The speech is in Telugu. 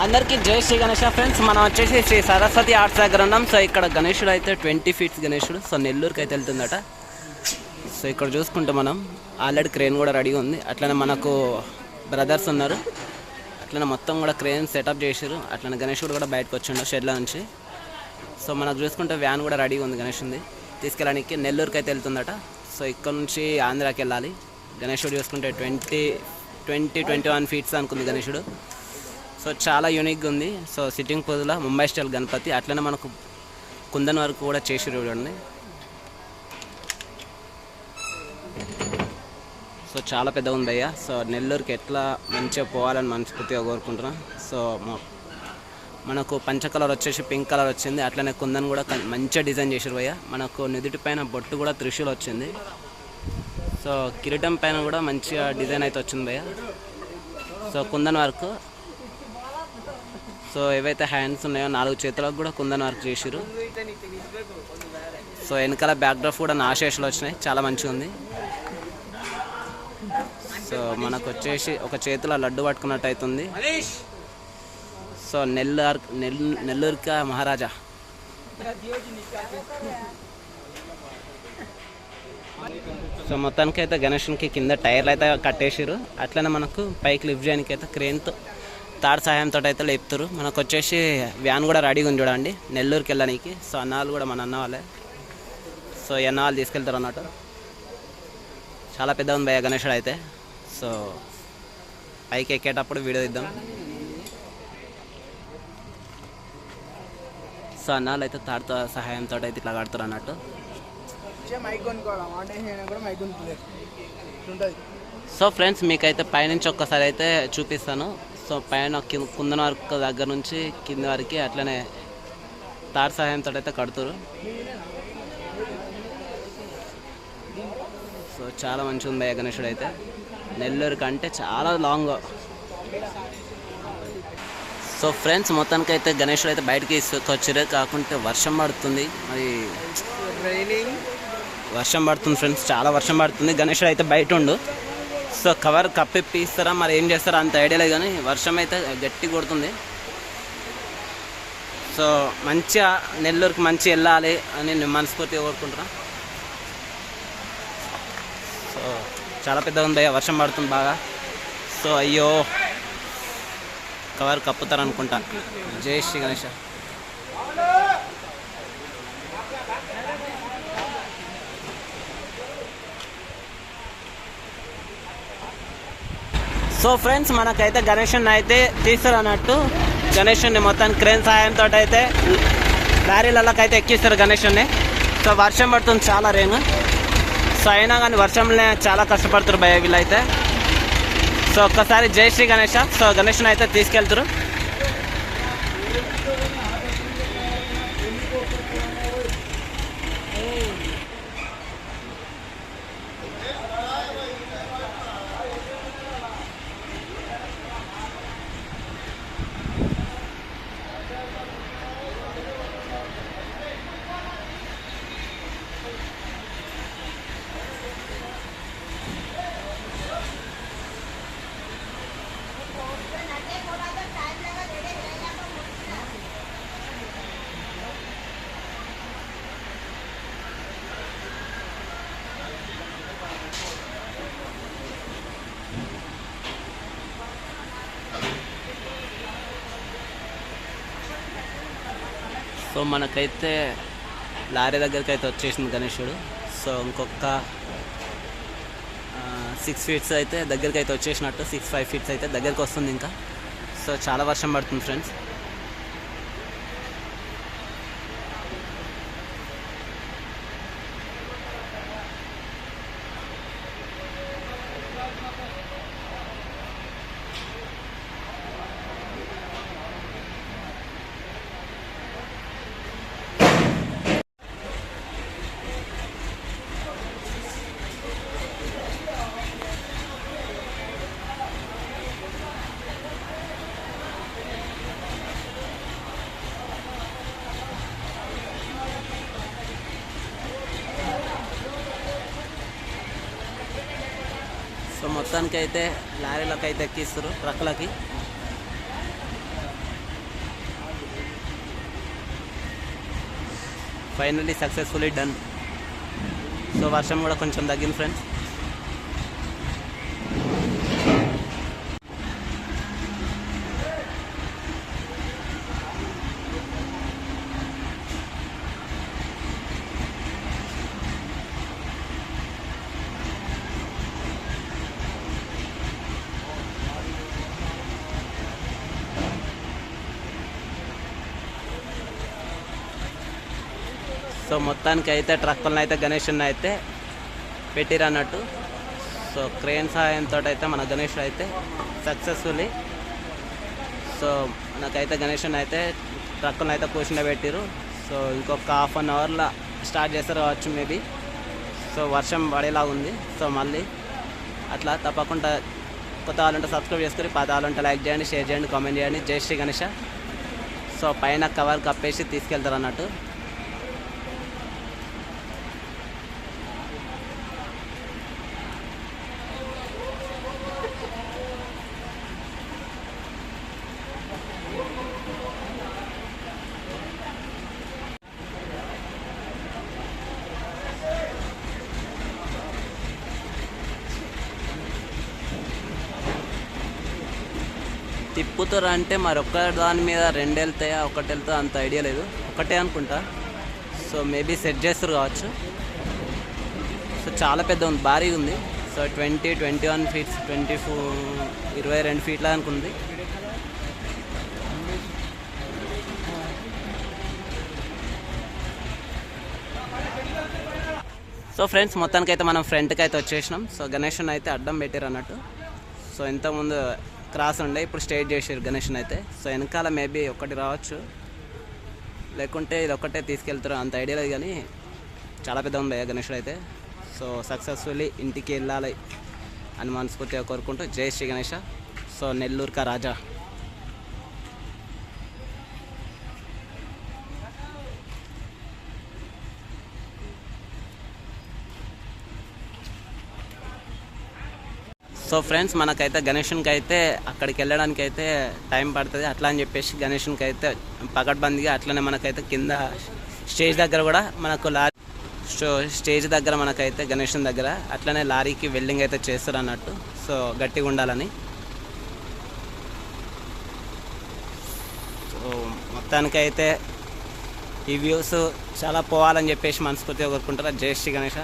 అందరికీ జై శ్రీ గణేష ఫ్రెండ్స్. మనం వచ్చేసి శ్రీ సరస్వతి ఆర్ట్స్ దగ్గర ఉన్నాం. సో ఇక్కడ గణేషుడు అయితే 20 ఫీట్స్ గణేషుడు. సో నెల్లూరుకి అయితే వెళ్తుందట. సో ఇక్కడ చూసుకుంటే మనం ఆల్రెడీ క్రేన్ కూడా రెడీగా ఉంది. అట్లనే మనకు బ్రదర్స్ ఉన్నారు. అట్లనే మొత్తం కూడా క్రేన్ సెటప్ చేసారు. అట్లనే గణేషుడు కూడా బయటకు వచ్చిండు షెడ్ల నుంచి. సో మనకు చూసుకుంటే వ్యాన్ కూడా రెడీగా ఉంది గణేషుంది తీసుకెళ్ళడానికి. నెల్లూరుకి అయితే వెళ్తుందట. సో ఇక్కడ నుంచి ఆంధ్రాకి వెళ్ళాలి. గణేషుడు చూసుకుంటే 21 ఫీట్స్ అనుకుంది గణేషుడు. సో చాలా యూనిక్గా ఉంది. సో సిట్టింగ్ పోజుల ముంబై స్టైల్ గణపతి. అట్లనే మనకు కుందన్ వరకు కూడా చేసి చూడండి. సో చాలా పెద్దగా ఉంది అయ్యా. సో నెల్లూరుకి ఎట్లా మంచిగా పోవాలని మనస్ఫూర్తిగా కోరుకుంటున్నాం. సో మనకు పంచ కలర్ వచ్చేసి పింక్ కలర్ వచ్చింది. అట్లనే కుందన్ కూడా మంచిగా డిజైన్ చేసారు భయ్య. మనకు నుదుటి పైన బొట్టు కూడా త్రిశూల్ వచ్చింది. సో కిరీటం పైన కూడా మంచిగా డిజైన్ అయితే వచ్చింది భయ్య. So kundan work. సో ఏవైతే హ్యాండ్స్ ఉన్నాయో 4 చేతులకు కూడా కుందన్ వర్క్ చేసారు. సో వెనకాల బ్యాక్డ్రాప్ కూడా నాశేషులు వచ్చినాయి. చాలా మంచిగా ఉంది. సో మనకు వచ్చేసి ఒక చేతిలో లడ్డు పట్టుకున్నట్టు అవుతుంది. సో నెల్లూరుకా మహారాజా. సో మొత్తానికి అయితే గణేషునికి కింద టైర్లు అయితే కట్టేసారు. అట్లనే మనకు పైకి లిఫ్ట్ చేయడానికి అయితే క్రేన్తో తాడు సహాయంతో అయితే లేపుతారు. మనకు వచ్చేసి వ్యాన్ కూడా రెడీగా ఉంది చూడండి నెల్లూరుకి వెళ్ళడానికి. సో అన్నవాళ్ళు కూడా మన అన్న వాళ్ళే. సో ఈ అన్న వాళ్ళు తీసుకెళ్తారు అన్నట్టు. చాలా పెద్ద ఉంది భయ్య గణేషుడు అయితే. సో పైకి ఎక్కేటప్పుడు వీడియో ఇద్దాం. సో అన్నాళ్ళు అయితే తాడుతో సహాయంతో అయితే ఇట్లా కడతారు అన్నట్టు. సో ఫ్రెండ్స్ మీకైతే పైనుంచి ఒక్కసారి అయితే చూపిస్తాను. సో పైన కుందన వరకు దగ్గర నుంచి కింద వరకు అట్లనే తాడు సహాయంతో అయితే కడుతారు. సో చాలా మంచిగా ఉంది గణేషుడు అయితే. నెల్లూరు కంటే చాలా లాంగ్. సో ఫ్రెండ్స్ మొత్తానికి అయితే గణేషుడు అయితే బయటకి తీసుకొచ్చారు. కాకుంటే వర్షం పడుతుంది. మరి వర్షం పడుతుంది ఫ్రెండ్స్, చాలా వర్షం పడుతుంది. గణేషుడు అయితే బయట ఉండు. సో కవర్ కప్పిప్పి ఇస్తారా మరి ఏం చేస్తారా అంత ఐడియా లేదు, కానీ వర్షం అయితే గట్టి కొడుతుంది. సో మంచిగా నెల్లూరుకి మంచిగా వెళ్ళాలి అని నేను మనస్ఫూర్తిగా కోరుకుంటున్నా. సో చాలా పెద్దగా ఉంది, వర్షం పడుతుంది బాగా. సో అయ్యో కవర్ కప్పుతారనుకుంటా. జై శ్రీ గణేష. సో ఫ్రెండ్స్ మనకైతే గణేషుని అయితే తీస్తారు అన్నట్టు. గణేషుని మొత్తం క్రేన్ సహాయంతో అయితే లారీలకి అయితే ఎక్కిస్తారు గణేషుని. సో వర్షం పడుతుంది, చాలా రేను. సో అయినా కానీ వర్షంలో చాలా కష్టపడుతారు భయ వీళ్ళైతే. సో ఒక్కసారి జై శ్రీ గణేష. సో గణేషుని అయితే తీసుకెళ్తారు. సో మనకైతే లారీ దగ్గరికి అయితే వచ్చేసింది గణేషుడు. సో ఇంకొక 6 ఫీట్స్ అయితే దగ్గరికి అయితే వచ్చేసినట్టు. 5 ఫీట్స్ అయితే దగ్గరికి వస్తుంది ఇంకా. సో చాలా వర్షం పడుతుంది ఫ్రెండ్స్. సో మొత్తానికి అయితే లారీలకు అయితే ఎక్కిస్తారు, ట్రక్లకి. Finally successfully done. సో వర్షం కూడా కొంచెం తగ్గింది ఫ్రెండ్స్. సో మొత్తానికి అయితే ట్రక్కులను అయితే గణేషుని అయితే పెట్టిరన్నట్టు. సో క్రేన్ సహాయంతో అయితే మన గణేషుడు అయితే సక్సెస్ఫుల్లీ సో మనకైతే గణేషుని అయితే ట్రక్కులను అయితే కూర్చుండబెట్టిరు. సో ఇంకొక హాఫ్ అన్ అవర్లో స్టార్ట్ చేస్తారు కావచ్చు మేబీ. సో వర్షం పడేలా ఉంది. సో మళ్ళీ అట్లా తప్పకుండా కొత్త వాళ్ళంటే సబ్స్క్రైబ్ చేసుకుని, పాత వాళ్ళంటే లైక్ చేయండి, షేర్ చేయండి, కామెంట్ చేయండి. జై శ్రీ గణేష. సో పైన కవర్ కప్పేసి తీసుకెళ్తారు అన్నట్టు. తిప్పుతారు అంటే మరొక్క దాని మీద 2 వెళ్తాయా 1 వెళ్తా అంత ఐడియా లేదు. ఒకటే అనుకుంటా. సో మేబీ సెట్ చేస్తారు కావచ్చు. సో చాలా పెద్ద ఉంది, భారీగా ఉంది. సో 21 ఫీట్స్ 22 ఫీట్లా అనుకుంది. సో ఫ్రెండ్స్ మొత్తానికైతే మనం ఫ్రంట్కి అయితే వచ్చేసినాం. సో గణేషుని అయితే అడ్డం పెట్టారు అన్నట్టు. సో ఇంతకుముందు క్రాస్ ఉండే, ఇప్పుడు స్ట్రైట్ చేసారు గణేషుని అయితే. సో వెనకాల మేబీ ఒకటి రావచ్చు, లేకుంటే ఇది ఒక్కటే తీసుకెళ్తారు అంత ఐడియా లేదు. కానీ చాలా పెద్ద ఉంది గణేషుడు అయితే. సో సక్సెస్ఫుల్లీ ఇంటికి వెళ్ళాలి అని మనస్ఫూర్తిగా కోరుకుంటూ జై శ్రీ గణేష. సో నెల్లూరు కా రాజా. సో ఫ్రెండ్స్ మనకైతే గణేషునికి అయితే అక్కడికి వెళ్ళడానికి అయితే టైం పడుతుంది. అట్లా అని చెప్పేసి గణేషునికి అయితే పకడ్బందీగా అట్లనే మనకైతే కింద స్టేజ్ దగ్గర కూడా మనకు లారీ స్టేజ్ దగ్గర మనకైతే గణేషుని దగ్గర అట్లనే లారీకి వెల్డింగ్ అయితే చేస్తారు అన్నట్టు. సో గట్టిగా ఉండాలని. సో మొత్తానికైతే ఈ వ్యూస్ చాలా పోవాలని చెప్పేసి మనస్ఫూర్తిగా కోరుకుంటారు. జై శ్రీ గణేష.